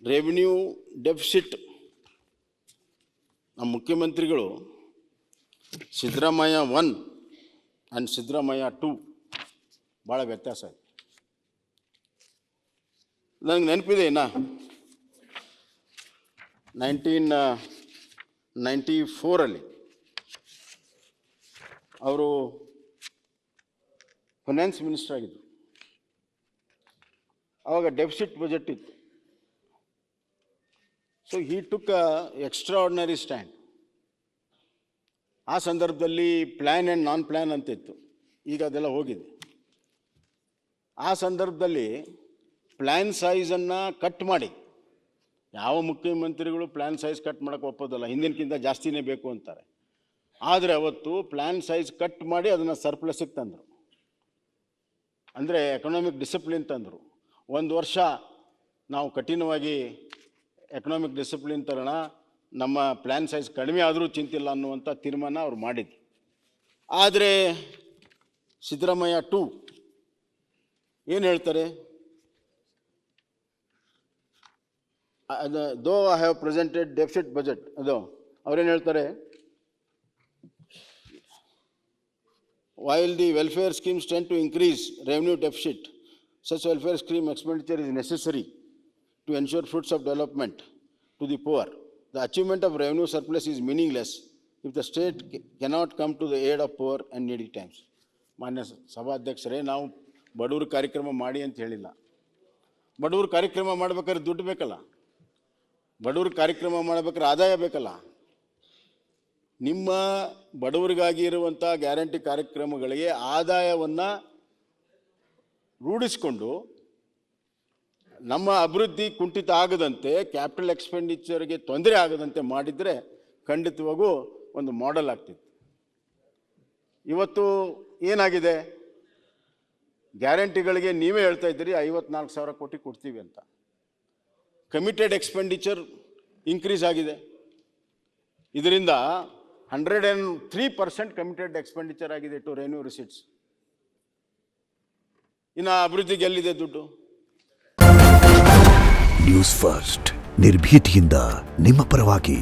Revenue deficit ನಮ್ಮ ಮುಖ್ಯಮಂತ್ರಿಗಳು Siddaramaiah 1 and Siddaramaiah 2 ಭಾಳ ವ್ಯತ್ಯಾಸ ಇದೆ. ನನಗೆ ನೆನಪಿದೆ ಇನ್ನು 1994 ಅವರು ಫೈನಾನ್ಸ್ ಮಿನಿಸ್ಟರ್ ಆಗಿದ್ದರು. ಆವಾಗ ಡೆಫಿಸಿಟ್ ಬಜೆಟ್ ಇತ್ತು. So he took a extraordinary stand. ಆ ಸಂದರ್ಭದಲ್ಲಿ ಪ್ಲ್ಯಾನ್ ಆ್ಯಂಡ್ ನಾನ್ ಪ್ಲ್ಯಾನ್ ಅಂತಿತ್ತು, ಈಗ ಅದೆಲ್ಲ ಹೋಗಿದೆ. ಆ ಸಂದರ್ಭದಲ್ಲಿ ಪ್ಲ್ಯಾನ್ ಸೈಜನ್ನು ಕಟ್ ಮಾಡಿ, ಯಾವ ಮುಖ್ಯಮಂತ್ರಿಗಳು ಪ್ಲ್ಯಾನ್ ಸೈಜ್ ಕಟ್ ಮಾಡೋಕ್ಕೆ ಒಪ್ಪೋದಲ್ಲ, ಹಿಂದಿನಕ್ಕಿಂತ ಜಾಸ್ತಿನೇ ಬೇಕು ಅಂತಾರೆ. ಆದರೆ ಅವತ್ತು ಪ್ಲ್ಯಾನ್ ಸೈಜ್ ಕಟ್ ಮಾಡಿ ಅದನ್ನು ಸರ್ಪ್ಲಸ್ಸಿಗೆ ತಂದರು. ಅಂದರೆ ಎಕನಾಮಿಕ್ ಡಿಸಿಪ್ಲಿನ್ ತಂದರು. ಒಂದು ವರ್ಷ ನಾವು ಕಠಿಣವಾಗಿ ಎಕನಾಮಿಕ್ ಡಿಸಿಪ್ಲಿನ್ ತರೋಣ, ನಮ್ಮ ಪ್ಲ್ಯಾನ್ ಸೈಜ್ ಕಡಿಮೆ ಆದರೂ ಚಿಂತಿಲ್ಲ ಅನ್ನುವಂಥ ತೀರ್ಮಾನ ಅವ್ರು ಮಾಡಿದ್ರು. ಆದರೆ ಸಿದ್ದರಾಮಯ್ಯ 2 ಏನು ಹೇಳ್ತಾರೆ? Though I have presented deficit budget, ಅದು ಅವ್ರೇನು ಹೇಳ್ತಾರೆ? While the welfare schemes tend to increase revenue deficit, such welfare scheme expenditure is necessary to ensure fruits of development to the poor. The achievement of revenue surplus is meaningless if the state cannot come to the aid of poor and needy times. ಮಾನ್ಯ ಸಭಾಧ್ಯಕ್ಷರೇ, ನಾವು ಬಡವ್ರ ಕಾರ್ಯಕ್ರಮ ಮಾಡಿ ಅಂತ ಹೇಳಿಲ್ಲ. ಬಡವ್ರ ಕಾರ್ಯಕ್ರಮ ಮಾಡ್ಬೇಕಾದ್ರೆ ದುಡ್ಡು ಬೇಕಲ್ಲ, ಬಡವ್ರ ಕಾರ್ಯಕ್ರಮ ಮಾಡ್ಬೇಕಾದ್ರೆ ಆದಾಯ ಬೇಕಲ್ಲ. ನಿಮ್ಮ ಬಡವರಿಗಾಗಿ ಇರುವಂಥ ಗ್ಯಾರಂಟಿ ಕಾರ್ಯಕ್ರಮಗಳಿಗೆ ಆದಾಯವನ್ನು ರೂಢಿಸಿಕೊಂಡು ನಮ್ಮ ಅಭಿವೃದ್ಧಿ ಕುಂಠಿತ ಆಗದಂತೆ, ಕ್ಯಾಪಿಟಲ್ ಎಕ್ಸ್ಪೆಂಡಿಚರ್ಗೆ ತೊಂದರೆ ಆಗದಂತೆ ಮಾಡಿದರೆ ಖಂಡಿತವಾಗೂ ಒಂದು ಮಾಡೆಲ್ ಆಗ್ತಿತ್ತು. ಇವತ್ತು ಏನಾಗಿದೆ? ಗ್ಯಾರಂಟಿಗಳಿಗೆ ನೀವೇ ಹೇಳ್ತಾ ಇದ್ದೀರಿ 54,000 ಕೋಟಿ ಕೊಡ್ತೀವಿ ಅಂತ. ಕಮಿಟೆಡ್ ಎಕ್ಸ್ಪೆಂಡಿಚರ್ ಇನ್ಕ್ರೀಸ್ ಆಗಿದೆ. ಇದರಿಂದ 103% ಕಮಿಟೆಡ್ ಎಕ್ಸ್ಪೆಂಡಿಚರ್ ಆಗಿದೆ ಟು ರೆವೆನ್ಯೂ ರಿಸಿಟ್ಸ್. ಇನ್ನು ಅಭಿವೃದ್ಧಿಗೆ ಎಲ್ಲಿದೆ ದುಡ್ಡು? ನ್ಯೂಸ್ ಫಸ್ಟ್, ನಿರ್ಭೀತಿಯಿಂದ ನಿಮ್ಮ ಪರವಾಗಿ.